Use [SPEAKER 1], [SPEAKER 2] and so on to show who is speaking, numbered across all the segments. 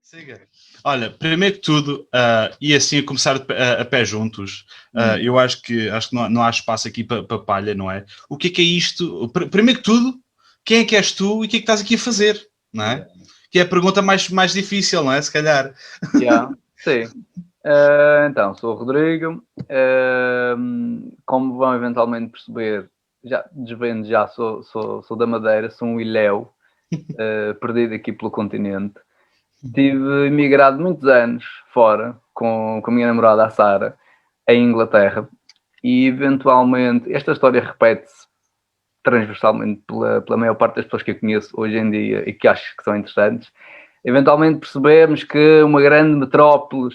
[SPEAKER 1] Siga. Olha, primeiro que tudo, e assim a começar a pé juntos, eu acho que não há espaço aqui para palha, não é? O que é isto? Primeiro que tudo, quem é que és tu e o que é que estás aqui a fazer, não é?
[SPEAKER 2] Yeah.
[SPEAKER 1] Que é a pergunta mais difícil, não é? Se calhar.
[SPEAKER 2] Yeah. Sim. Então, sou o Rodrigo. Como vão eventualmente perceber, já desvendo, já sou da Madeira, sou um ilhéu, perdido aqui pelo continente. Tive emigrado muitos anos fora com a minha namorada, a Sara, em Inglaterra, e eventualmente esta história repete-se transversalmente pela maior parte das pessoas que eu conheço hoje em dia e que acho que são interessantes. Eventualmente percebemos que uma grande metrópole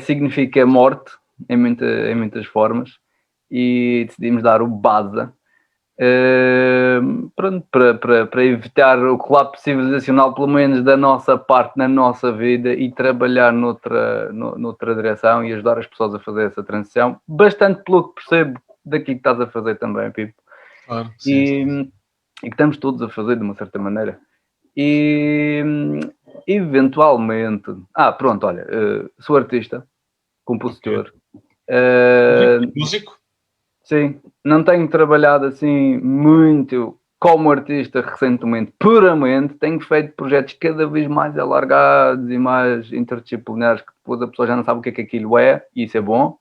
[SPEAKER 2] significa morte em muitas formas e decidimos dar o Baza. Pronto, para evitar o colapso civilizacional, pelo menos da nossa parte, na nossa vida, e trabalhar noutra direção e ajudar as pessoas a fazer essa transição, bastante pelo que percebo daqui que estás a fazer também, Pipo.
[SPEAKER 1] Claro, sim.
[SPEAKER 2] E que estamos todos a fazer de uma certa maneira. E eventualmente, pronto, olha, sou artista, compositor.
[SPEAKER 1] Músico?
[SPEAKER 2] Sim, não tenho trabalhado assim muito como artista recentemente, puramente. Tenho feito projetos cada vez mais alargados e mais interdisciplinares, que depois a pessoa já não sabe o que é que aquilo é, e isso é bom.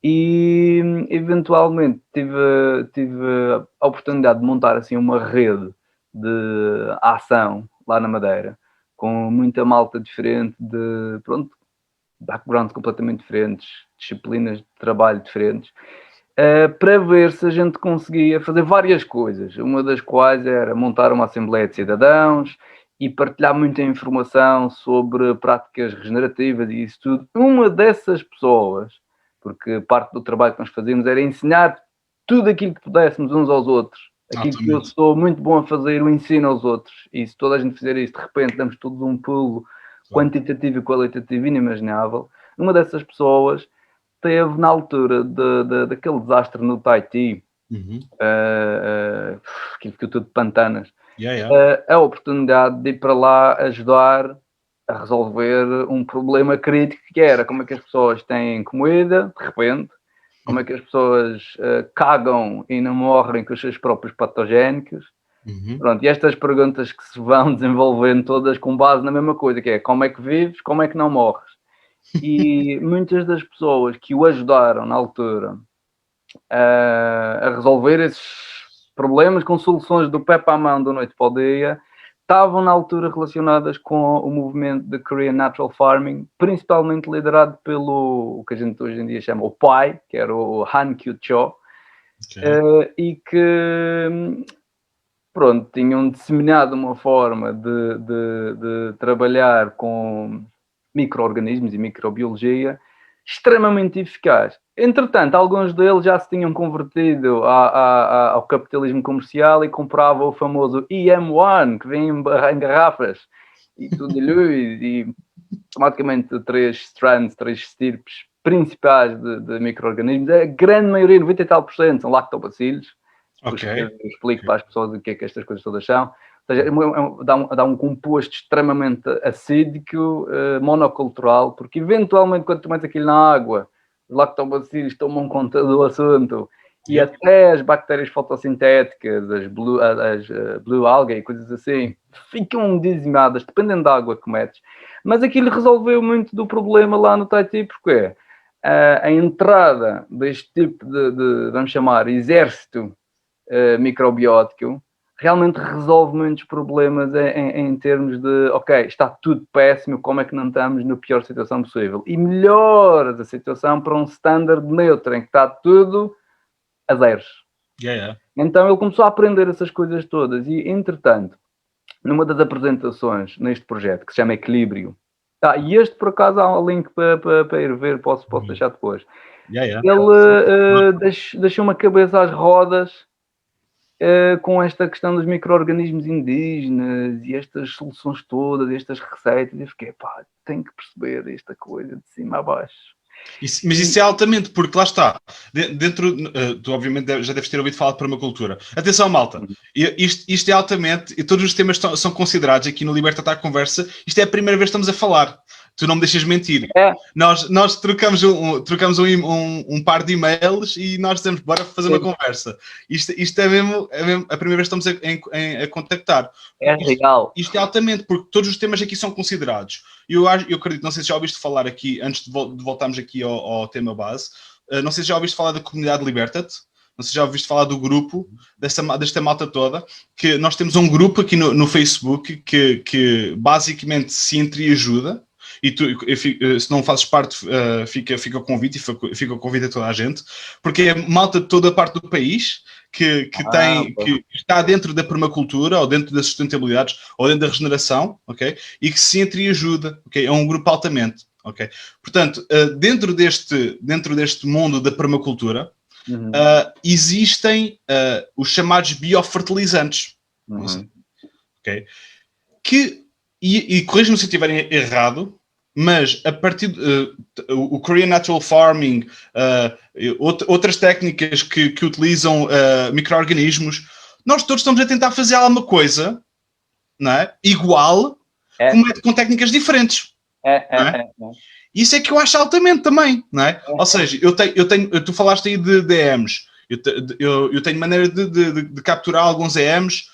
[SPEAKER 2] E eventualmente tive a oportunidade de montar assim uma rede de ação lá na Madeira, com muita malta diferente, de pronto, backgrounds completamente diferentes, disciplinas de trabalho diferentes, para ver se a gente conseguia fazer várias coisas. Uma das quais era montar uma Assembleia de Cidadãos e partilhar muita informação sobre práticas regenerativas e isso tudo. Uma dessas pessoas, porque parte do trabalho que nós fazíamos era ensinar tudo aquilo que pudéssemos uns aos outros. Aquilo que eu sou muito bom a fazer, eu ensino aos outros. E se toda a gente fizer isso, de repente damos todos um pulo quantitativo e qualitativo inimaginável. Uma dessas pessoas teve na altura daquele desastre no Tahiti, aquilo ficou tudo de pantanas, a oportunidade de ir para lá ajudar a resolver um problema crítico, que era como é que as pessoas têm comida, de repente, como é que as pessoas cagam e não morrem com os seus próprios patogénicos. Pronto, e estas perguntas que se vão desenvolvendo todas com base na mesma coisa, que é como é que vives, como é que não morres. E muitas das pessoas que o ajudaram na altura a resolver esses problemas com soluções do pé para a mão, da noite para o dia, estavam na altura relacionadas com o movimento de Korean Natural Farming, principalmente liderado pelo o que a gente hoje em dia chama o pai, que era o Han Kyu-cho, e que pronto, tinham disseminado uma forma de trabalhar com micro-organismos e microbiologia extremamente eficaz. Entretanto, alguns deles já se tinham convertido ao capitalismo comercial e compravam o famoso EM1, que vem em garrafas, e tudo e automaticamente três estirpes principais de micro-organismos. A grande maioria, 90 e tal por cento, são lactobacilos. Eu explico para as pessoas o que é que estas coisas todas são. Ou seja, dá um composto extremamente acídico, monocultural, porque eventualmente quando tu metes aquilo na água, os lactobacilos tomam conta do assunto e até as bactérias fotossintéticas, as blue algae e coisas assim, ficam dizimadas, dependendo da água que metes. Mas aquilo resolveu muito do problema lá no Tahiti, porque a entrada deste tipo de vamos chamar, exército microbiótico, realmente resolve muitos problemas em termos de, ok, está tudo péssimo, como é que não estamos na pior situação possível? E melhoras a situação para um standard neutro, em que está tudo a zeros. Então ele começou a aprender essas coisas todas e, entretanto, numa das apresentações neste projeto, que se chama Equilíbrio, e este, por acaso, há um link para ir ver, posso deixar depois. Ele deixou uma cabeça às rodas com esta questão dos micro-organismos indígenas e estas soluções todas, estas receitas, e eu fiquei, tenho que perceber esta coisa de cima a baixo.
[SPEAKER 1] Mas isso é altamente, porque lá está, dentro, tu obviamente já deves ter ouvido falar de permacultura. Atenção, malta, isto é altamente, e todos os temas são considerados aqui no Liberta à Conversa, isto é a primeira vez que estamos a falar. Tu não me deixas mentir. Nós trocamos um par de e-mails e nós dizemos, bora fazer uma conversa. Isto é mesmo a primeira vez que estamos a contactar.
[SPEAKER 2] É legal.
[SPEAKER 1] Isto é altamente, porque todos os temas aqui são considerados. Eu acredito, não sei se já ouviste falar aqui, antes de voltarmos aqui ao tema base, não sei se já ouviste falar da comunidade Liberta-te, não sei se já ouviste falar do grupo, desta malta toda, que nós temos um grupo aqui no Facebook que basicamente se entreajuda. E tu, se não fazes parte, fica o convite e fica o convite a toda a gente, porque é malta de toda a parte do país que está dentro da permacultura, ou dentro das sustentabilidades, ou dentro da regeneração, ok? E que se entreajuda, ok? É um grupo altamente, ok? Portanto, dentro deste mundo da permacultura, existem os chamados biofertilizantes, ok? E corrija-me se eu estiver errado, mas a partir o Korean Natural Farming, outras técnicas que utilizam micro-organismos, nós todos estamos a tentar fazer alguma coisa, não é? Igual, com técnicas diferentes. Isso é que eu acho altamente também, não é? Ou seja, tu falaste aí de EMs, eu tenho maneira de capturar alguns EMs,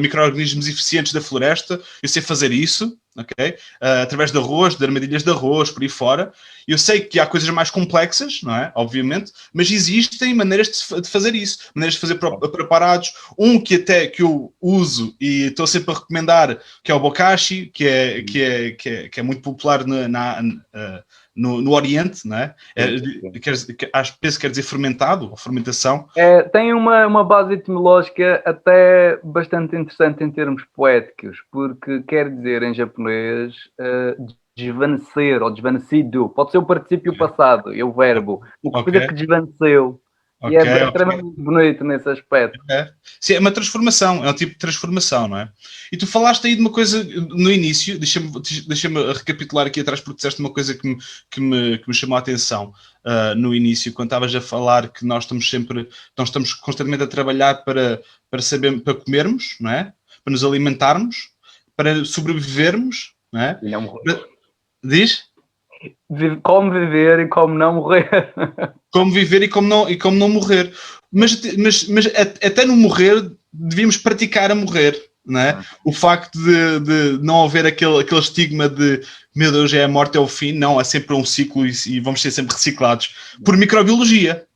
[SPEAKER 1] micro-organismos eficientes da floresta, eu sei fazer isso, ok? Através de arroz, de armadilhas de arroz, por aí fora. Eu sei que há coisas mais complexas, não é? Obviamente, mas existem maneiras de fazer isso, maneiras de fazer preparados. Que eu uso e estou sempre a recomendar, que é o bokashi, que é muito popular no Oriente, não é? Penso que quer dizer fermentado, ou fermentação.
[SPEAKER 2] Tem uma base etimológica até bastante interessante em termos poéticos, porque quer dizer em japonês desvanecer ou desvanecido. Pode ser o particípio passado, é o verbo. Uma coisa que desvaneceu. E é extremamente bonito nesse aspecto.
[SPEAKER 1] Sim, é uma transformação, é um tipo de transformação, não é? E tu falaste aí de uma coisa no início, deixa-me recapitular aqui atrás, porque disseste uma coisa que me chamou a atenção no início, quando estavas a falar que nós estamos constantemente a trabalhar para comermos, não é? Para nos alimentarmos, para sobrevivermos, não é?
[SPEAKER 2] E não morrer.
[SPEAKER 1] Diz?
[SPEAKER 2] Como viver e como não morrer.
[SPEAKER 1] Como viver e como não morrer. Mas até no morrer devíamos praticar a morrer, não é? O facto de não haver aquele estigma de meu Deus, é a morte, é o fim. Não, é sempre um ciclo e vamos ser sempre reciclados por microbiologia.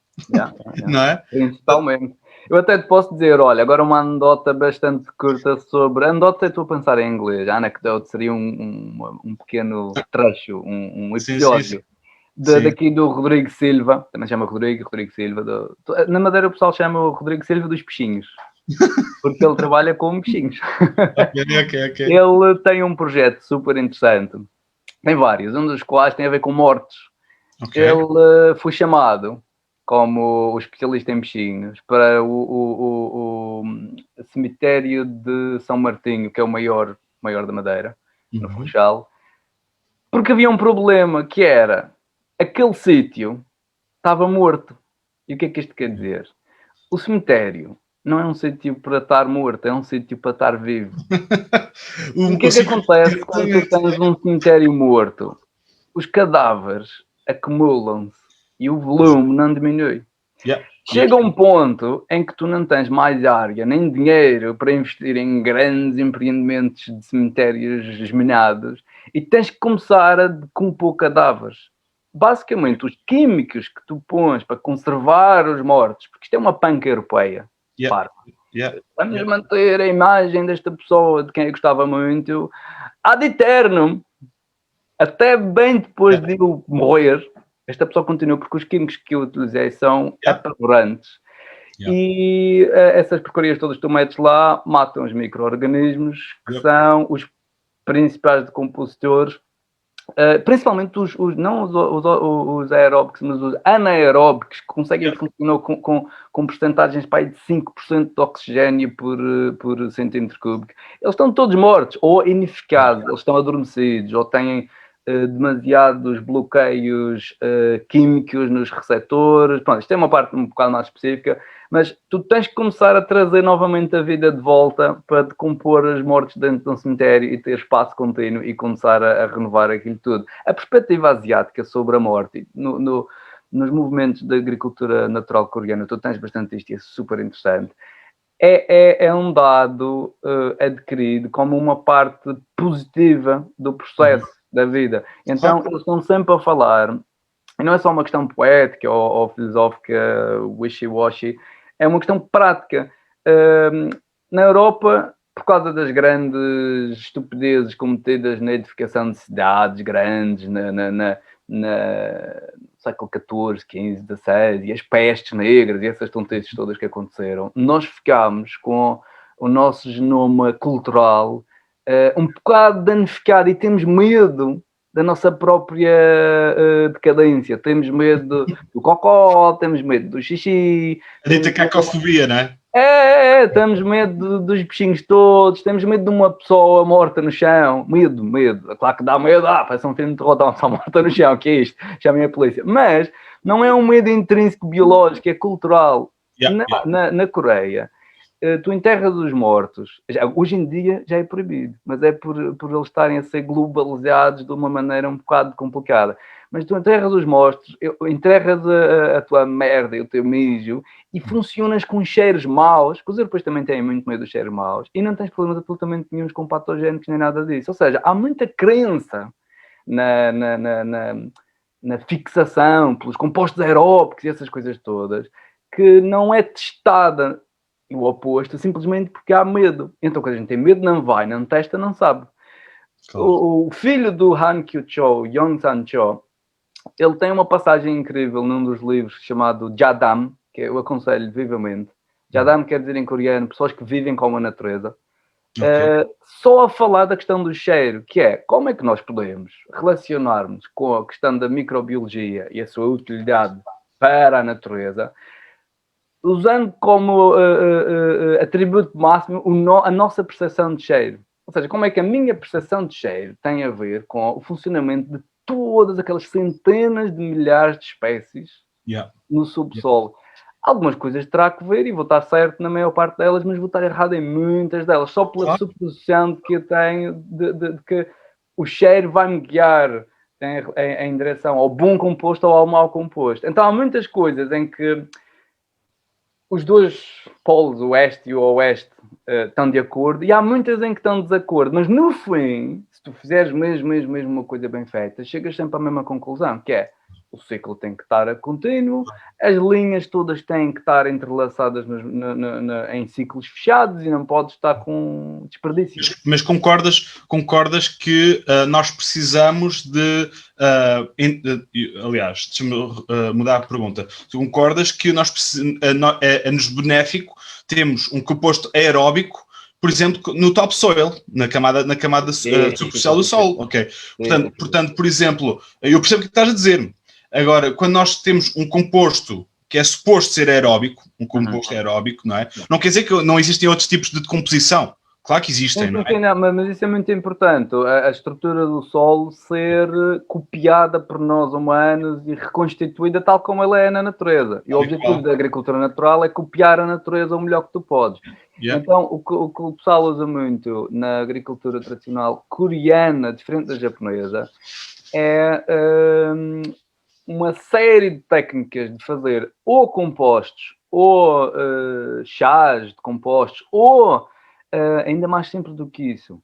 [SPEAKER 1] Não é?
[SPEAKER 2] Principalmente. Eu até te posso dizer, olha, agora uma anedota bastante curta sobre... Anedota, estou a pensar em inglês. A anecdote seria um pequeno trecho, um episódio. Daqui do Rodrigo Silva, também se chama Rodrigo Silva. Na Madeira o pessoal chama o Rodrigo Silva dos peixinhos, porque ele trabalha com peixinhos.
[SPEAKER 1] Okay.
[SPEAKER 2] Ele tem um projeto super interessante, tem vários, um dos quais tem a ver com mortes. Ele foi chamado como o especialista em peixinhos para o cemitério de São Martinho, que é o maior da Madeira, no Funchal, porque havia um problema que era... Aquele sítio estava morto. E o que é que isto quer dizer? O cemitério não é um sítio para estar morto, é um sítio para estar vivo. E o que é que acontece quando tu tens um cemitério morto? Os cadáveres acumulam-se e o volume não diminui. Chega um ponto em que tu não tens mais área nem dinheiro para investir em grandes empreendimentos de cemitérios esmenados e tens que começar a decompor cadáveres. Basicamente, os químicos que tu pões para conservar os mortos, porque isto é uma panca europeia, vamos manter a imagem desta pessoa de quem eu gostava muito ad eternum, até bem depois de eu morrer, esta pessoa continua, porque os químicos que eu utilizei são apavorantes. E essas porcarias todas que tu metes lá matam os micro-organismos, que são os principais decompositores. Principalmente não os aeróbicos, mas os anaeróbicos, que conseguem funcionar com percentagens para aí de 5% de oxigênio por centímetro cúbico. Eles estão todos mortos, ou ineficazes, eles estão adormecidos, ou têm demasiados bloqueios químicos nos receptores. Pronto, isto é uma parte um bocado mais específica, mas tu tens que começar a trazer novamente a vida de volta para decompor as mortes dentro de um cemitério e ter espaço contínuo e começar a renovar aquilo tudo. A perspectiva asiática sobre a morte, nos movimentos da agricultura natural coreana, tu tens bastante isto e é super interessante. É um dado adquirido como uma parte positiva do processo da vida. Então, eles estão sempre a falar, e não é só uma questão poética ou filosófica, wishy-washy, é uma questão prática. Na Europa, por causa das grandes estupidezes cometidas na edificação de cidades grandes, na século XIV, XV, XVI, e as pestes negras e essas tonteces todas que aconteceram, nós ficámos com o nosso genoma cultural um bocado danificado e temos medo da nossa própria decadência. Temos medo do cocó, temos medo do xixi.
[SPEAKER 1] A dita cacofobia, não é?
[SPEAKER 2] Temos medo dos bichinhos todos, temos medo de uma pessoa morta no chão. Medo. Claro que dá medo. Parece um filme de terror, uma pessoa morta no chão. O que é isto? Chamem a polícia. Mas não é um medo intrínseco biológico, é cultural. Na Coreia, tu enterras os mortos. Hoje em dia já é proibido, mas é por eles estarem a ser globalizados de uma maneira um bocado complicada. Mas tu enterras os mortos, enterras a tua merda e o teu mijo e funcionas com cheiros maus, que os europeus também têm muito medo dos cheiros maus, e não tens problemas absolutamente nenhum com patogénicos nem nada disso. Ou seja, há muita crença na fixação pelos compostos aeróbicos e essas coisas todas, que não é testada o oposto, simplesmente porque há medo. Então, quando a gente tem medo, não vai, não testa, não sabe. Claro. O filho do Han Kyu-cho, Yong San-cho, ele tem uma passagem incrível num dos livros chamado Jadam, que eu aconselho vivamente. Jadam quer dizer em coreano pessoas que vivem com a natureza. Okay. Só a falar da questão do cheiro, que é como é que nós podemos relacionarmos com a questão da microbiologia e a sua utilidade para a natureza, usando como atributo máximo a nossa percepção de cheiro. Ou seja, como é que a minha percepção de cheiro tem a ver com o funcionamento de todas aquelas centenas de milhares de espécies no subsolo. Algumas coisas terá que ver e vou estar certo na maior parte delas, mas vou estar errado em muitas delas, só pela suposição que eu tenho de que o cheiro vai-me guiar em direção ao bom composto ou ao mau composto. Então há muitas coisas em que os dois polos, o oeste e o oeste, estão de acordo, e há muitas em que estão de desacordo, mas no fim, se tu fizeres mesmo uma coisa bem feita, chegas sempre à mesma conclusão, que é o ciclo tem que estar a contínuo, as linhas todas têm que estar entrelaçadas em ciclos fechados e não pode estar com desperdício.
[SPEAKER 1] Mas concordas que nós precisamos de... aliás, deixa-me mudar a pergunta. Tu concordas que nós é-nos benéfico termos um composto aeróbico, por exemplo, no topsoil, na camada superficial do solo, ok? Portanto, por exemplo, eu percebo o que estás a dizer. Agora, quando nós temos um composto que é suposto ser aeróbico, um composto aeróbico, não é? Não quer dizer que não existem outros tipos de decomposição. Claro que existem, não é?
[SPEAKER 2] Não, mas isso é muito importante. A estrutura do solo ser copiada por nós humanos e reconstituída tal como ela é na natureza. E o objetivo da agricultura natural é copiar a natureza o melhor que tu podes. Então, o que o pessoal usa muito na agricultura tradicional coreana, diferente da japonesa, é uma série de técnicas de fazer ou compostos, ou chás de compostos, ou ainda mais simples do que isso,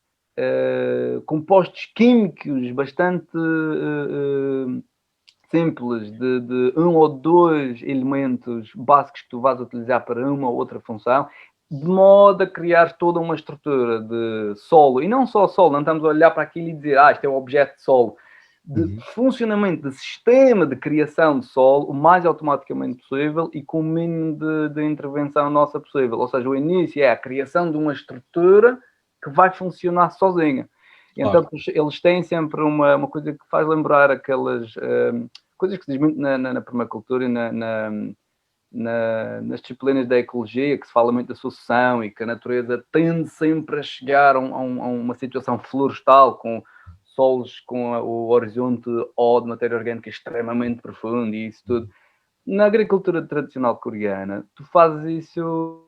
[SPEAKER 2] compostos químicos bastante simples de um ou dois elementos básicos que tu vais utilizar para uma ou outra função, de modo a criar toda uma estrutura de solo, e não só solo, não estamos a olhar para aquilo e dizer, isto é o objeto de solo, de funcionamento de sistema de criação de solo o mais automaticamente possível e com o mínimo de intervenção nossa possível. Ou seja, o início é a criação de uma estrutura que vai funcionar sozinha. Então, eles têm sempre uma coisa que faz lembrar aquelas coisas que se diz muito na permacultura e nas disciplinas da ecologia, que se fala muito da sucessão e que a natureza tende sempre a chegar a uma situação florestal com solos com o horizonte O de matéria orgânica extremamente profundo e isso tudo. Na agricultura tradicional coreana, tu fazes isso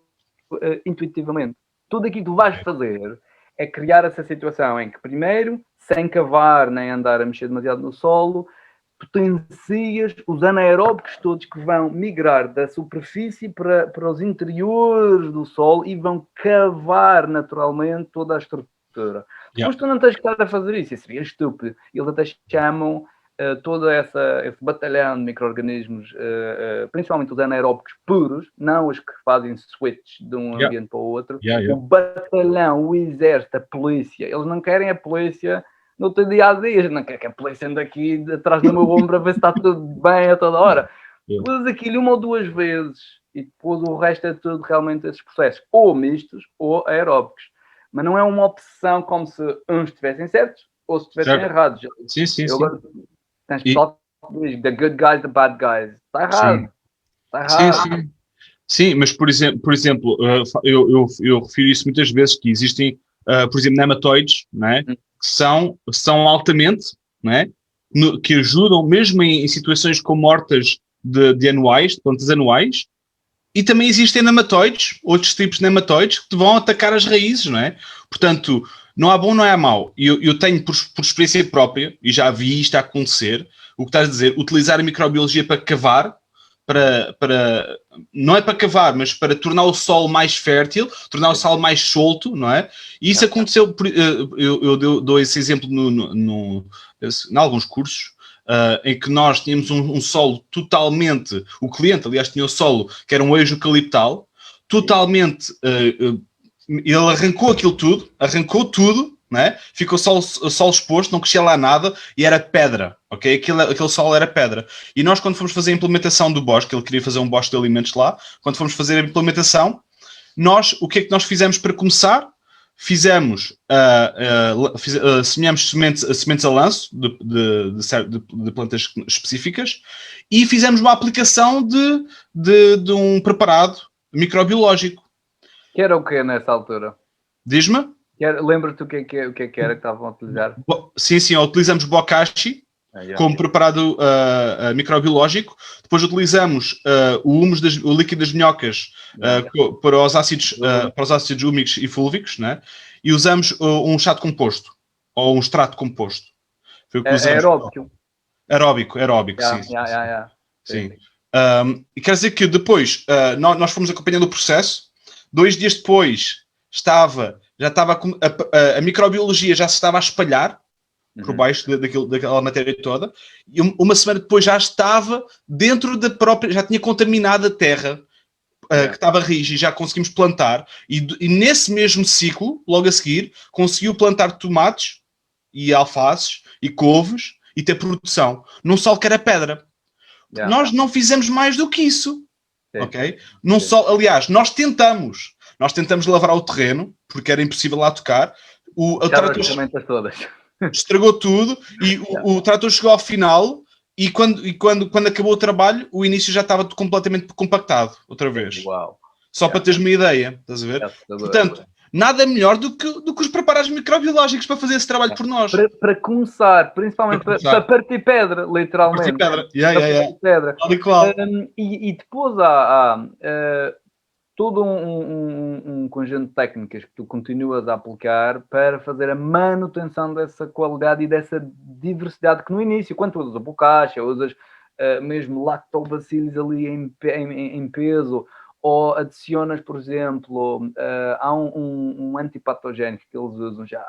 [SPEAKER 2] intuitivamente. Tudo aquilo que tu vais fazer é criar essa situação em que, primeiro, sem cavar nem andar a mexer demasiado no solo, potencias os anaeróbicos todos que vão migrar da superfície para os interiores do solo e vão cavar naturalmente toda a estrutura. Depois tu não tens que estar a fazer isso seria estúpido. Eles até chamam todo esse batalhão de micro-organismos, principalmente os anaeróbicos puros, não os que fazem switch de um ambiente para o outro, o batalhão, o exército, a polícia, eles não querem a polícia no teu dia a dia, não quer que a polícia ande aqui atrás do meu ombro a ver se está tudo bem a toda hora. Usas aquilo uma ou duas vezes e depois o resto é tudo realmente esses processos, ou mistos ou aeróbicos. Mas não é uma opção como se uns estivessem certos ou se estivessem errados.
[SPEAKER 1] Sim.
[SPEAKER 2] Tens pessoal que diz the good guys, the bad guys. Está errado. Está errado.
[SPEAKER 1] Sim, mas por exemplo eu refiro isso muitas vezes, que existem, por exemplo, nematóides, não é? Que são altamente, não é? Que ajudam mesmo em situações como hortas de anuais, de plantas anuais, e também existem nematóides, outros tipos de nematóides, que te vão atacar as raízes, não é? Portanto, não há bom, não há mau. Eu tenho, por experiência própria, e já vi isto a acontecer, o que estás a dizer, utilizar a microbiologia para cavar, não é para cavar, mas para tornar o solo mais fértil, tornar o solo mais solto, não é? E isso aconteceu, eu dou esse exemplo em alguns cursos, em que nós tínhamos um solo totalmente, o cliente, aliás, tinha o solo que era um eixo eucaliptal, totalmente, ele arrancou tudo, né? Ficou solo exposto, não crescia lá nada e era pedra, ok? Aquele solo era pedra. E nós, quando fomos fazer a implementação do bosque, ele queria fazer um bosque de alimentos lá, quando fomos fazer a implementação, o que é que nós fizemos para começar? Semeamos sementes a lanço de plantas específicas e fizemos uma aplicação de um preparado microbiológico.
[SPEAKER 2] Que era o que nessa altura?
[SPEAKER 1] Diz-me?
[SPEAKER 2] Lembra-te o que era que estavam a utilizar?
[SPEAKER 1] Sim, utilizamos bokashi como preparado microbiológico. Depois utilizamos o líquido das minhocas para os ácidos úmicos e fúlvicos, né? E usamos um chá de composto ou um extrato composto.
[SPEAKER 2] Foi o que usamos.
[SPEAKER 1] Aeróbico, sim. E quer dizer que depois nós fomos acompanhando o processo. 2 dias depois a microbiologia já se estava a espalhar por baixo daquela matéria toda, e uma semana depois já estava dentro da própria, já tinha contaminado a terra que estava rígida, e já conseguimos plantar, e nesse mesmo ciclo, logo a seguir, conseguiu plantar tomates e alfaces e couves e ter produção num solo que era pedra. Nós não fizemos mais do que isso, ok? Num solo, aliás, nós tentamos lavrar o terreno, porque era impossível lá tocar. O trator estragou tudo e o trator chegou ao final e quando acabou o trabalho, o início já estava completamente compactado, outra vez.
[SPEAKER 2] Uau.
[SPEAKER 1] Só para teres uma ideia, estás a ver? Portanto, nada melhor do que os preparados microbiológicos para fazer esse trabalho por nós.
[SPEAKER 2] Para começar, principalmente para partir pedra, literalmente.
[SPEAKER 1] Partir pedra.
[SPEAKER 2] Tal e qual. E depois há todo um conjunto de técnicas que tu continuas a aplicar para fazer a manutenção dessa qualidade e dessa diversidade que no início, quando tu usas a bocacha, usas mesmo lactobacillus ali em peso, ou adicionas, por exemplo, há um antipatogénico que eles usam já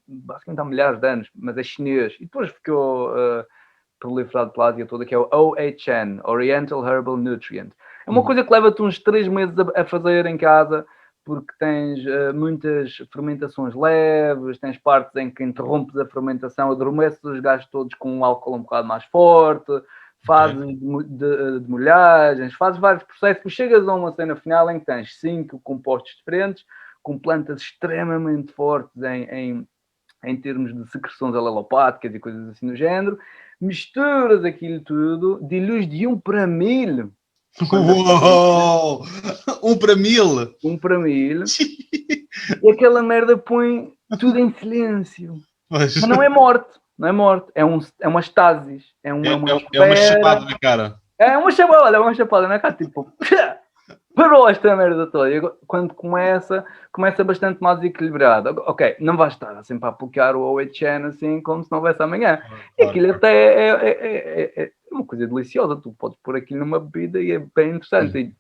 [SPEAKER 2] basicamente há milhares de anos, mas é chinês, e depois ficou proliferado pela Ásia toda, que é o OHN, Oriental Herbal Nutrient. É uma coisa que leva-te uns 3 meses a fazer em casa, porque tens muitas fermentações leves, tens partes em que interrompes a fermentação, adormeces os gajos todos com um álcool um bocado mais forte, fazes de molhagens, fazes vários processos, depois chegas a uma cena final em que tens 5 compostos diferentes, com plantas extremamente fortes em termos de secreções alelopáticas e coisas assim do género, misturas aquilo tudo, diluis de 1 para 1000.
[SPEAKER 1] Uou! 1 para 1000?
[SPEAKER 2] 1 para 1000. E aquela merda põe tudo em silêncio. Mas não é morte. Não é morte. É uma estasis. É uma
[SPEAKER 1] chapada na cara.
[SPEAKER 2] É uma chapada na cara. Tipo... Parou esta merda toda. E quando começa bastante mais equilibrado. Ok, não vais estar sempre a aplicar o OHN assim como se não houvesse amanhã. Claro. E aquilo até é uma coisa deliciosa. Tu podes pôr aquilo numa bebida e é bem interessante.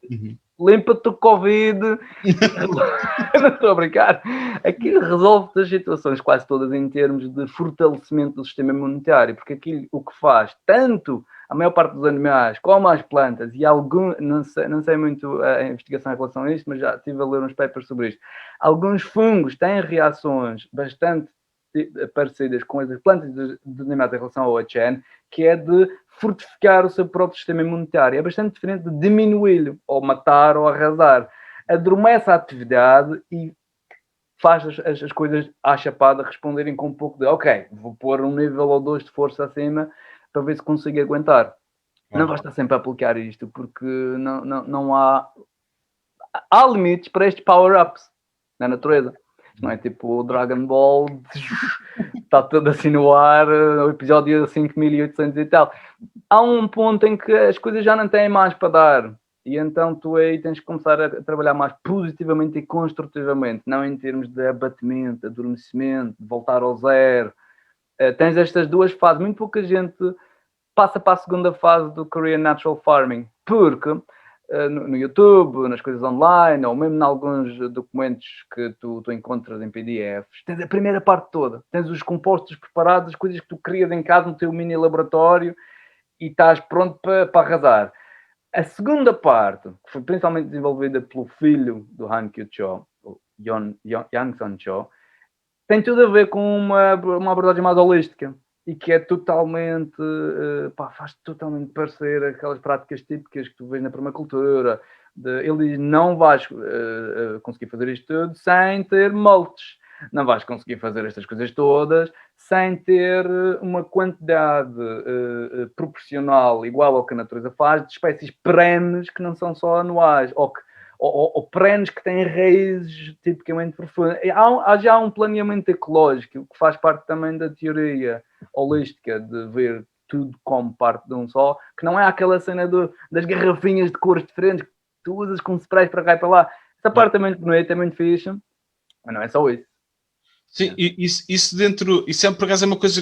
[SPEAKER 2] Limpa-te o Covid. Não estou a brincar. Aquilo resolve as situações quase todas em termos de fortalecimento do sistema imunitário. Porque aquilo o que faz tanto a maior parte dos animais, como as plantas, e não sei muito a investigação em relação a isto, mas já estive a ler uns papers sobre isto. Alguns fungos têm reações bastante parecidas com as das plantas e dos animais em relação ao OHN, que é de fortificar o seu próprio sistema imunitário. É bastante diferente de diminuí-lo, ou matar, ou arrasar. Adormece a atividade e faz as coisas à chapada responderem com um pouco de ok, vou pôr um nível ou dois de força acima para ver se consigo aguentar. Não vais estar sempre a aplicar isto, porque não há limites para estes power-ups na natureza. Não é tipo o Dragon Ball, está tudo assim no ar, o episódio 5800 e tal. Há um ponto em que as coisas já não têm mais para dar. E então tu aí tens que começar a trabalhar mais positivamente e construtivamente, não em termos de abatimento, adormecimento, de voltar ao zero. Tens estas duas fases. Muito pouca gente passa para a segunda fase do Korean Natural Farming, porque no YouTube, nas coisas online, ou mesmo em alguns documentos que tu encontras em PDFs, tens a primeira parte toda. Tens os compostos preparados, as coisas que tu crias em casa no teu mini laboratório e estás pronto para arrasar. A segunda parte, que foi principalmente desenvolvida pelo filho do Han Kyu-cho, o Yang Sun-cho, tem tudo a ver com uma abordagem mais holística e que é totalmente, faz totalmente parecer aquelas práticas típicas que tu vês na permacultura. Ele diz, não vais conseguir fazer isto tudo sem ter mulches. Não vais conseguir fazer estas coisas todas sem ter uma quantidade proporcional igual ao que a natureza faz de espécies perenes que não são só anuais ou perenes que têm raízes tipicamente profundas. Há já um planeamento ecológico que faz parte também da teoria holística de ver tudo como parte de um só, que não é aquela cena das garrafinhas de cores diferentes que tu usas com sprays para cá e para lá. Essa parte é muito bonita, é muito fixe, mas não é só isso.
[SPEAKER 1] Sim, isso é por acaso é uma coisa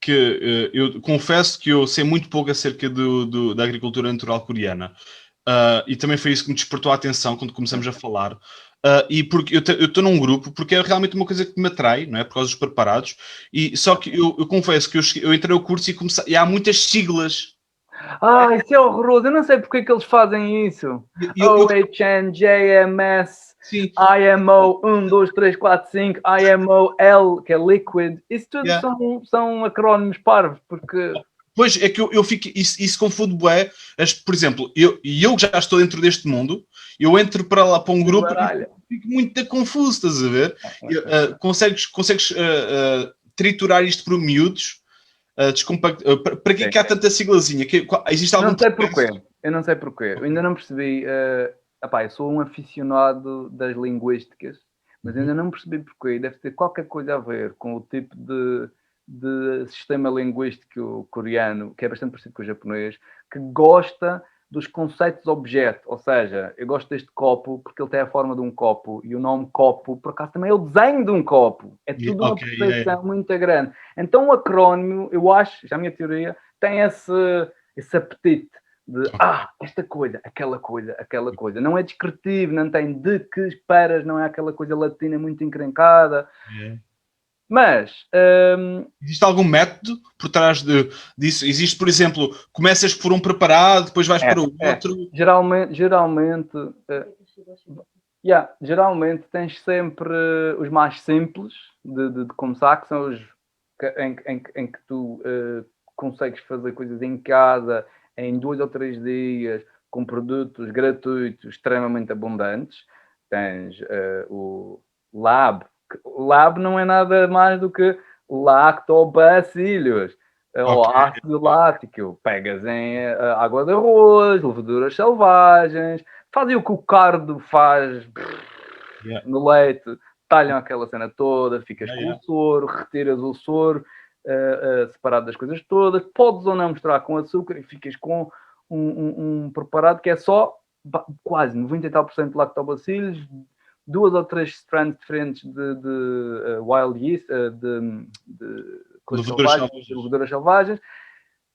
[SPEAKER 1] que eu confesso que eu sei muito pouco acerca da agricultura natural coreana. E também foi isso que me despertou a atenção quando começamos a falar. E porque eu estou num grupo, porque é realmente uma coisa que me atrai, não é? Por causa dos preparados. E só que eu confesso que eu entrei no curso e há muitas siglas.
[SPEAKER 2] Isso é horroroso. Eu não sei porque é que eles fazem isso. OHN, JMS, sim. IMO 1, 2, 3, 4, 5, IMO L, que é Liquid. Isso tudo são acrónimos parvos, porque...
[SPEAKER 1] Pois, é que eu fico... Isso confunde bué. Por exemplo, eu já estou dentro deste mundo, eu entro para lá para um grupo e fico muito confuso, estás a ver? Consegues triturar isto por miúdos? Para que há tanta siglazinha? Existe algum...
[SPEAKER 2] Eu não sei porquê. Eu ainda não percebi... eu sou um aficionado das linguísticas, mas ainda não percebi porquê. Deve ter qualquer coisa a ver com o tipo de sistema linguístico coreano, que é bastante parecido com o japonês, que gosta dos conceitos objeto. Ou seja, eu gosto deste copo porque ele tem a forma de um copo e o nome copo, por acaso, também é o desenho de um copo. É tudo uma percepção muito grande. Então o acrónimo, eu acho, já a minha teoria, tem esse apetite de esta coisa, aquela coisa. Não é descritivo, não tem de que esperas, não é aquela coisa latina muito encrencada. Mas...
[SPEAKER 1] existe algum método por trás disso? Existe, por exemplo, começas por um preparado, depois vais para o outro?
[SPEAKER 2] Geralmente tens sempre os mais simples de começar, que são os em que tu consegues fazer coisas em casa em 2 ou 3 dias com produtos gratuitos extremamente abundantes. Tens o Lab. O Lab não é nada mais do que lactobacilos, ou ácido lático. Pegas em água de arroz, leveduras selvagens, fazem o que o cardo faz no leite, talham aquela cena toda, ficas com o soro, retiras o soro, separado das coisas todas, podes ou não misturar com açúcar e ficas com um preparado que é só quase 90 e tal % de lactobacillus, 2 ou 3 strands diferentes de wild yeast, de leveduras selvagens.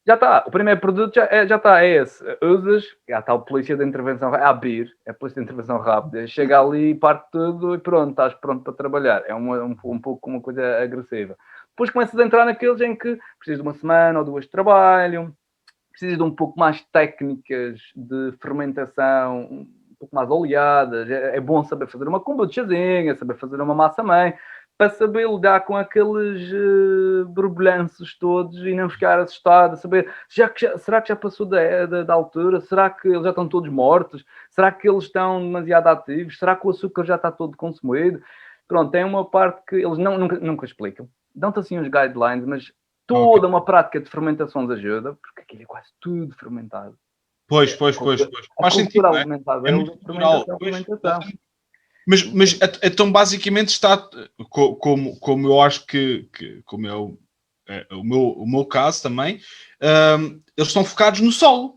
[SPEAKER 2] Já está, o primeiro produto já está, é esse. Usas, já está a polícia de intervenção, a ABIR, é a polícia de intervenção rápida, chega ali, parte tudo e pronto, estás pronto para trabalhar. É um pouco uma coisa agressiva. Depois começas a entrar naqueles em que precisas de uma semana ou 2 de trabalho, precisas de um pouco mais técnicas de fermentação, um pouco mais oleadas. É bom saber fazer uma kombuchazinha, saber fazer uma massa-mãe, para saber lidar com aqueles borbulhanços todos e não ficar assustado, saber, será que já passou da altura? Será que eles já estão todos mortos? Será que eles estão demasiado ativos? Será que o açúcar já está todo consumido? Pronto, tem uma parte que eles nunca explicam. Dão-te assim uns guidelines, mas toda uma prática de fermentações ajuda, porque aquilo é quase tudo fermentado.
[SPEAKER 1] Pois. Faz sentido, não é? É muito natural. Mas então basicamente está como eu acho que como é o meu caso também, eles estão focados no solo,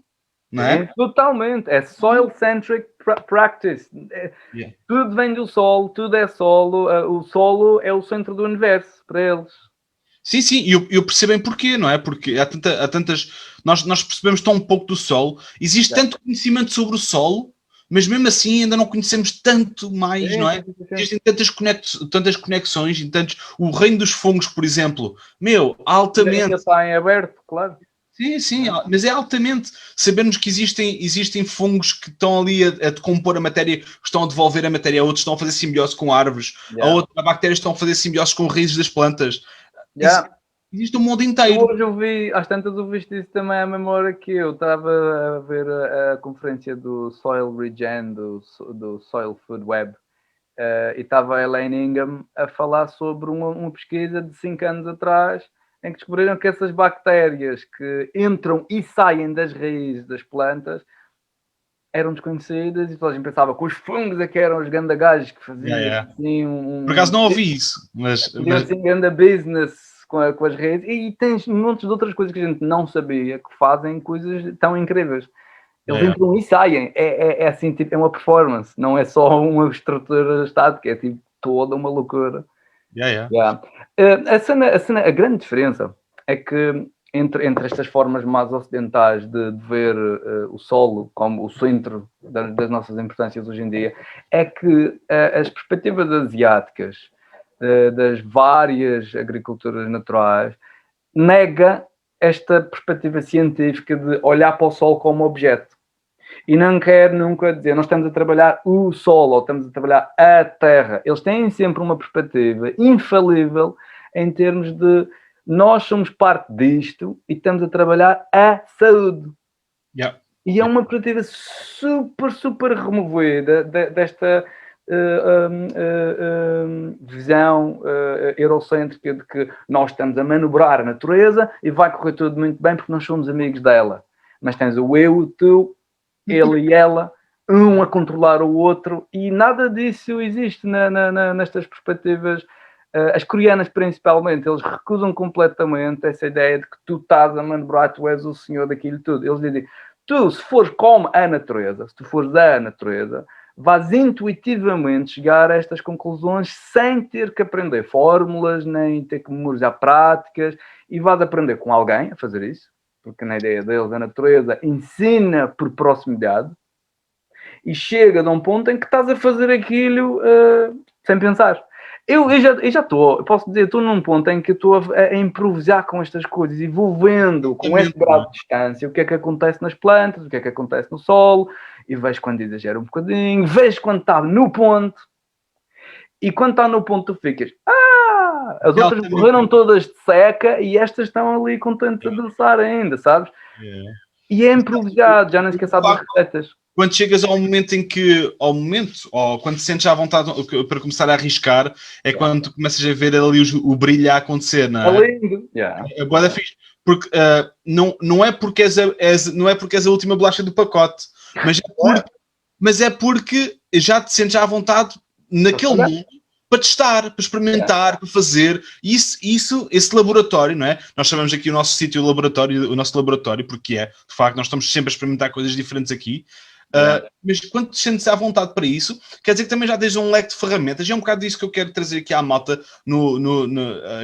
[SPEAKER 1] não é?
[SPEAKER 2] Totalmente, é soil-centric practice. Tudo vem do solo, tudo é solo, o solo é o centro do universo para eles.
[SPEAKER 1] Sim, e eu percebo bem porquê, não é? Porque há tantas... Nós percebemos tão pouco do solo, existe tanto conhecimento sobre o solo, mas mesmo assim ainda não conhecemos tanto mais, não é? Existem tantas conexões, o reino dos fungos, por exemplo, altamente...
[SPEAKER 2] Ainda está em aberto, claro.
[SPEAKER 1] Sim, mas é altamente sabermos que existem fungos que estão ali a decompor a matéria, que estão a devolver a matéria a outros, estão a fazer simbiose com árvores, a bactérias estão a fazer simbiose com raízes das plantas. Existe um mundo inteiro.
[SPEAKER 2] Hoje às tantas ouviste isso também à memória que eu estava a ver a conferência do Soil Regen, do Soil Food Web, e estava a Elaine Ingham a falar sobre uma pesquisa de 5 anos atrás, em que descobriram que essas bactérias que entram e saem das raízes das plantas eram desconhecidas e toda a gente pensava que os fungos é que eram os gandagajos que faziam assim
[SPEAKER 1] Por acaso não ouvi isso, mas...
[SPEAKER 2] assim, ganda business com as redes, e tens montes de outras coisas que a gente não sabia que fazem coisas tão incríveis. Eles entram e saem, é assim, tipo, é uma performance, não é só uma estrutura estática, é tipo toda uma loucura. A grande diferença é que entre estas formas mais ocidentais de ver o solo como o centro das nossas importâncias hoje em dia, é que as perspectivas asiáticas das várias agriculturas naturais nega esta perspectiva científica de olhar para o solo como objeto. E não quer nunca dizer, nós estamos a trabalhar o solo, ou estamos a trabalhar a terra. Eles têm sempre uma perspectiva infalível em termos de nós somos parte disto e estamos a trabalhar a saúde. E é uma perspectiva super removida desta visão eurocêntrica de que nós estamos a manobrar a natureza e vai correr tudo muito bem porque nós somos amigos dela. Mas tens o eu, o tu, ele e ela, um a controlar o outro, e nada disso existe nestas perspectivas. As coreanas, principalmente, eles recusam completamente essa ideia de que tu estás a manobrar, tu és o senhor daquilo tudo. Eles dizem, tu, se fores como a natureza, se tu fores da natureza, vais intuitivamente chegar a estas conclusões sem ter que aprender fórmulas, nem ter que memorizar práticas, e vais aprender com alguém a fazer isso, porque na ideia deles a natureza ensina por proximidade, e chega a um ponto em que estás a fazer aquilo sem pensar. Eu já estou, posso dizer, estou num ponto em que estou a improvisar com estas coisas e vou vendo com este grau de distância o que é que acontece nas plantas, o que é que acontece no solo, e vejo quando exagera um bocadinho, vejo quando está no ponto, e quando está no ponto tu ficas, as outras morreram todas de seca e estas estão ali contentes a dançar ainda, sabes? E é improvisado, já nem sequer sabes as receitas.
[SPEAKER 1] Quando chegas ao momento ou quando te sentes à vontade para começar a arriscar, é quando tu começas a ver ali o brilho a acontecer, não é?
[SPEAKER 2] É lindo.
[SPEAKER 1] É boa fixe. Porque não é porque és a última bolacha do pacote, mas é porque já te sentes à vontade naquele mundo para testar, para experimentar, para fazer. Esse laboratório, não é? Nós chamamos aqui o nosso sítio laboratório, o nosso laboratório, porque de facto, nós estamos sempre a experimentar coisas diferentes aqui. Mas quando te sentes à vontade para isso, quer dizer que também já tens um leque de ferramentas, e é um bocado disso que eu quero trazer aqui à malta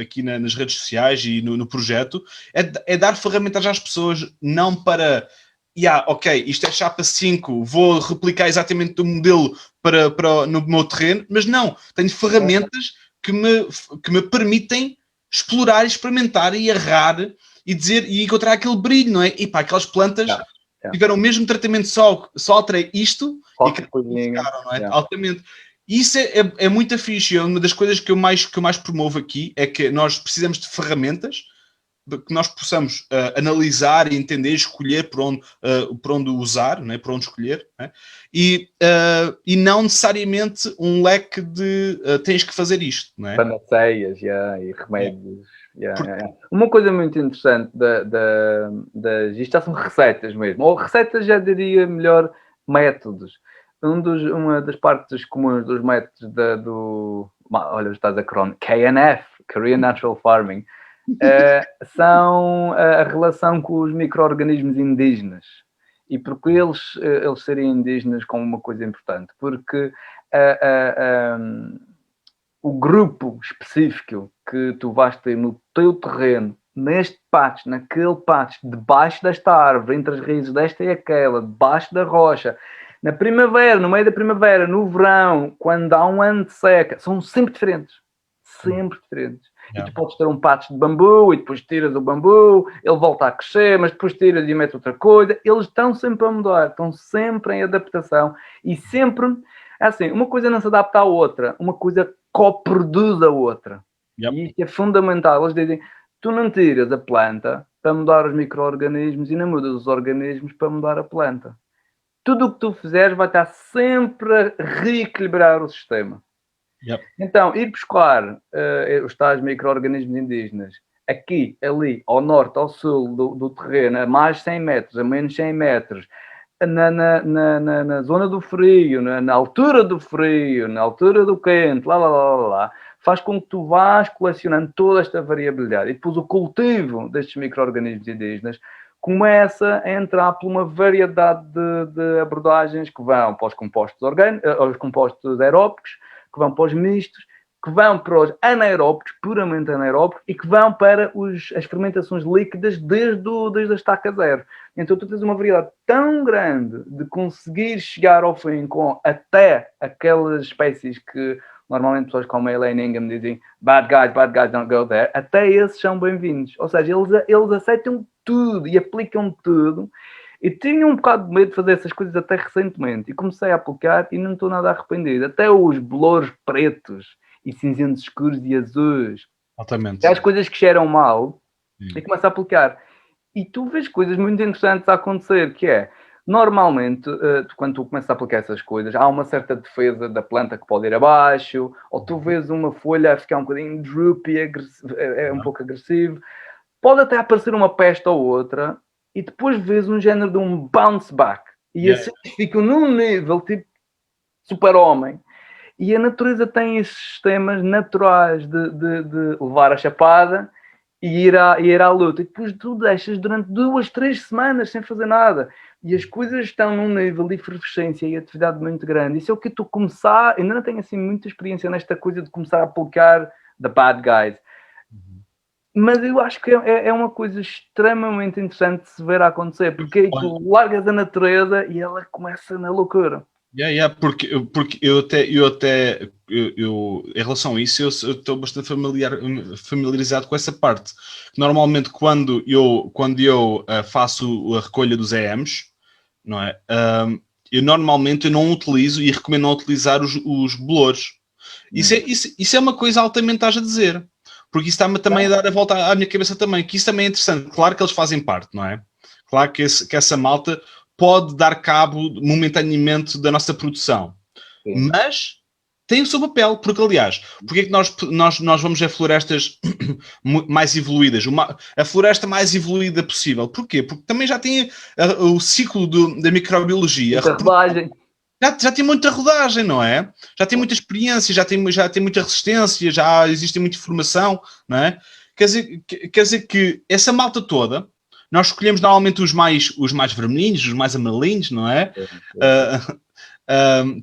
[SPEAKER 1] aqui nas redes sociais e no projeto, é dar ferramentas às pessoas, não para ok, isto é chapa 5, vou replicar exatamente o modelo no meu terreno, mas não, tenho ferramentas que me permitem explorar, experimentar e errar e dizer, e encontrar aquele brilho, não é? E pá, aquelas plantas tiveram o mesmo tratamento, só alterei isto e que ficaram, não é? Altamente. E isso é muito fixe. Uma das coisas que eu mais promovo aqui é que nós precisamos de ferramentas que nós possamos analisar e entender, escolher por onde usar, não é? Por onde escolher, não é? E não necessariamente um leque de tens que fazer isto, não é?
[SPEAKER 2] Panaceias e remédios. Uma coisa muito interessante isto já são receitas mesmo, ou receitas já diria melhor, métodos. Uma das partes comuns dos métodos olha, estás a KNF, Korean Natural Farming, são a relação com os micro-organismos indígenas. E porque eles serem indígenas como uma coisa importante? Porque o grupo específico que tu vais ter no teu terreno, neste pátio, naquele pátio, debaixo desta árvore, entre as raízes desta e aquela, debaixo da rocha, na primavera, no meio da primavera, no verão, quando há um ano de seca, são sempre diferentes. Sempre diferentes. E tu podes ter um pátio de bambu e depois tiras o bambu, ele volta a crescer, mas depois tiras e metes outra coisa. Eles estão sempre a mudar, estão sempre em adaptação e sempre, assim, uma coisa não se adapta à outra, uma coisa coproduz a outra. E isso é fundamental. Eles dizem, tu não tiras a planta para mudar os micro-organismos e não mudas os organismos para mudar a planta. Tudo o que tu fizeres vai estar sempre a reequilibrar o sistema. Então, ir buscar os tais micro-organismos indígenas aqui, ali, ao norte, ao sul do terreno, a mais 100 metros, a menos 100 metros, na zona do frio, na altura do frio, na altura do quente, faz com que tu vás colecionando toda esta variabilidade. E depois o cultivo destes micro-organismos indígenas começa a entrar por uma variedade de abordagens que vão para os compostos os compostos aeróbicos, que vão para os mistos, que vão para os anaeróbicos, puramente anaeróbicos, e que vão para as fermentações líquidas desde a estaca zero. Então tu tens uma variedade tão grande de conseguir chegar ao fim com até aquelas espécies que normalmente pessoas como a Elaine Ingham dizem bad guys don't go there, até esses são bem-vindos. Ou seja, eles aceitam tudo e aplicam tudo. E tinha um bocado de medo de fazer essas coisas até recentemente. E comecei a aplicar e não estou nada arrependido. Até os bolores pretos e cinzentos escuros e azuis.
[SPEAKER 1] Altamente.
[SPEAKER 2] As coisas que cheiram mal. E começo a aplicar. E tu vês coisas muito interessantes a acontecer, que é, normalmente, quando tu começas a aplicar essas coisas, há uma certa defesa da planta que pode ir abaixo, ou tu vês uma folha a ficar um bocadinho droopy, um pouco agressivo. Pode até aparecer uma peste ou outra, e depois vês um género de um bounce back. E assim ficam num nível tipo super-homem. E a natureza tem esses sistemas naturais de levar a chapada e ir à luta. E depois tu deixas durante 2, 3 semanas sem fazer nada. E as coisas estão num nível de efervescência e atividade muito grande. Isso é o que tu começar... Ainda não tenho assim muita experiência nesta coisa de começar a aplicar the bad guys. Mas eu acho que é uma coisa extremamente interessante de se ver a acontecer, porque aí tu largas a natureza e ela começa na loucura.
[SPEAKER 1] Porque eu em relação a isso, eu estou bastante familiarizado com essa parte. Normalmente, quando eu faço a recolha dos EMs, não é? Eu normalmente não utilizo e recomendo não utilizar os bolores. Isso é uma coisa altamente estás a dizer. Porque isso está-me também a dar a volta à minha cabeça também, que isso também é interessante. Claro que eles fazem parte, não é? Claro que essa malta pode dar cabo momentaneamente da nossa produção. Sim. Mas tem o seu papel, porque aliás, porque é que nós vamos a florestas mais evoluídas? A floresta mais evoluída possível. Porquê? Porque também já tem o ciclo da microbiologia. já tem muita rodagem, não é? Já tem muita experiência, já tem muita resistência, já existe muita informação, não é? Quer dizer que essa malta toda, nós escolhemos normalmente os mais vermelhinhos, os mais amarelinhos, não é?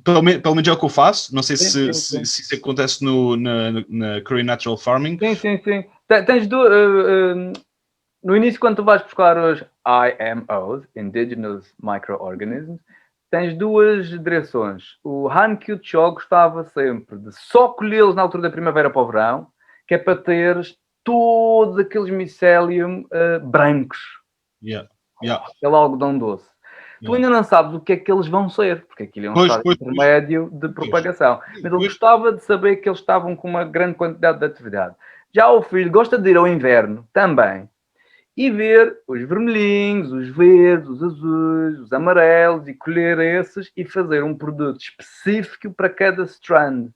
[SPEAKER 1] Pelo menos é o que eu faço. Não sei se isso acontece na Korean Natural Farming.
[SPEAKER 2] Sim. Tens no início, quando tu vais buscar os IMOs, Indigenous Microorganisms, tens duas direções. O Han Kyu-cho gostava sempre de só colhê-los na altura da primavera para o verão, que é para teres todos aqueles micelium brancos. Aquele algodão doce. Tu ainda não sabes o que é que eles vão ser, porque aquilo é um estado intermédio de propagação. Mas ele gostava de saber que eles estavam com uma grande quantidade de atividade. Já o filho gosta de ir ao inverno também e ver os vermelhinhos, os verdes, os azuis, os amarelos e colher esses e fazer um produto específico para cada strand.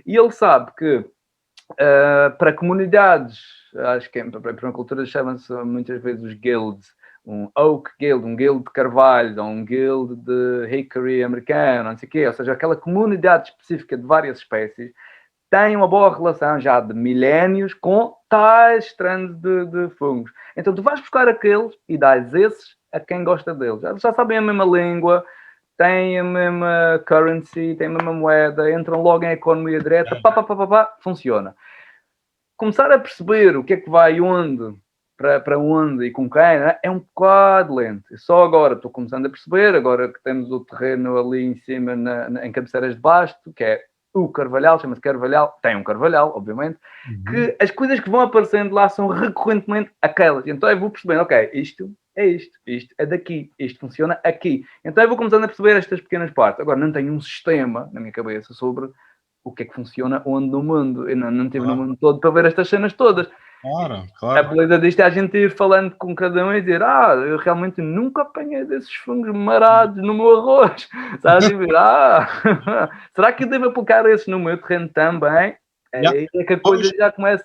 [SPEAKER 2] E ele sabe que para comunidades, acho que para a cultura chamam-se muitas vezes os guilds, um oak guild, um guild de carvalho, ou um guild de hickory americano, não sei o quê, ou seja, aquela comunidade específica de várias espécies, tem uma boa relação já de milénios com tais strands de fungos. Então tu vais buscar aqueles e dás esses a quem gosta deles. Já sabem a mesma língua, têm a mesma currency, têm a mesma moeda, entram logo em economia direta, funciona. Começar a perceber o que é que vai onde, para onde e com quem, é um bocado lento. Só agora estou começando a perceber, agora que temos o terreno ali em cima, em cabeceiras de basto, que é o Carvalhal, chama-se Carvalhal, tem um Carvalhal, obviamente, que as coisas que vão aparecendo lá são recorrentemente aquelas. Então eu vou percebendo, ok, isto é daqui, isto funciona aqui. Então eu vou começando a perceber estas pequenas partes. Agora não tenho um sistema na minha cabeça sobre o que é que funciona onde no mundo. Eu não tive no mundo todo para ver estas cenas todas.
[SPEAKER 1] Claro.
[SPEAKER 2] A beleza disto é a gente ir falando com cada um e dizer, eu realmente nunca apanhei desses fungos marados no meu arroz. Sabes? E ver, será que eu devo aplicar esses no meu terreno também? É que a coisa já começa...